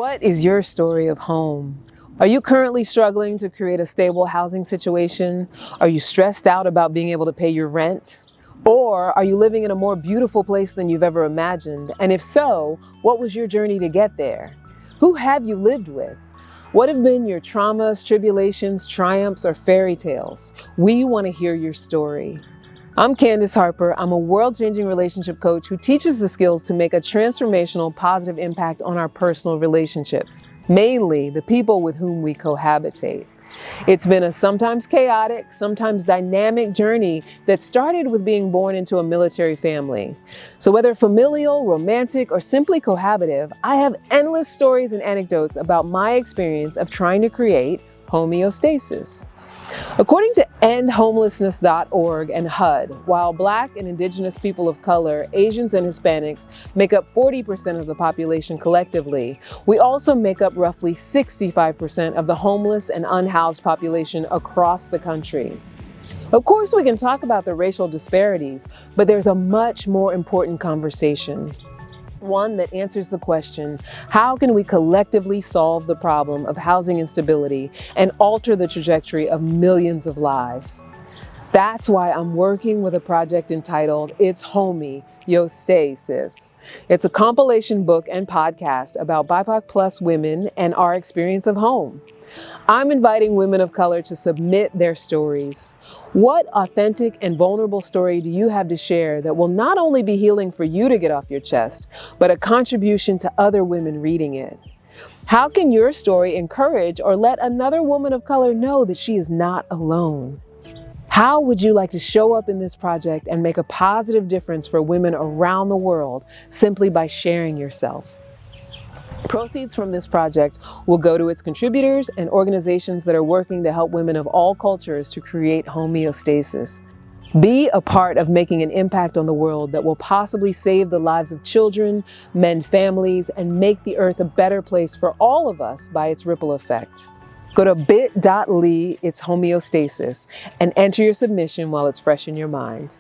What is your story of home? Are you currently struggling to create a stable housing situation? Are you stressed out about being able to pay your rent? Or are you living in a more beautiful place than you've ever imagined? And if so, what was your journey to get there? Who have you lived with? What have been your traumas, tribulations, triumphs, or fairy tales? We want to hear your story. I'm Candace Harper. I'm a world-changing relationship coach who teaches the skills to make a transformational, positive impact on our personal relationship, mainly the people with whom we cohabitate. It's been a sometimes chaotic, sometimes dynamic journey that started with being born into a military family. So whether familial, romantic, or simply cohabitive, I have endless stories and anecdotes about my experience of trying to create homeostasis. According to endhomelessness.org and HUD, while Black and Indigenous people of color, Asians and Hispanics make up 40% of the population collectively, we also make up roughly 65% of the homeless and unhoused population across the country. Of course, we can talk about the racial disparities, but there's a much more important conversation. One that answers the question, how can we collectively solve the problem of housing instability and alter the trajectory of millions of lives? That's why I'm working with a project entitled It's Homey, Yo Stay, Sis. It's a compilation book and podcast about BIPOC plus women and our experience of home. I'm inviting women of color to submit their stories. What authentic and vulnerable story do you have to share that will not only be healing for you to get off your chest, but a contribution to other women reading it? How can your story encourage or let another woman of color know that she is not alone? How would you like to show up in this project and make a positive difference for women around the world simply by sharing yourself? Proceeds from this project will go to its contributors and organizations that are working to help women of all cultures to create homeostasis. Be a part of making an impact on the world that will possibly save the lives of children, mend families, and make the earth a better place for all of us by its ripple effect. Go to bit.ly, it's homeostasis, and enter your submission while it's fresh in your mind.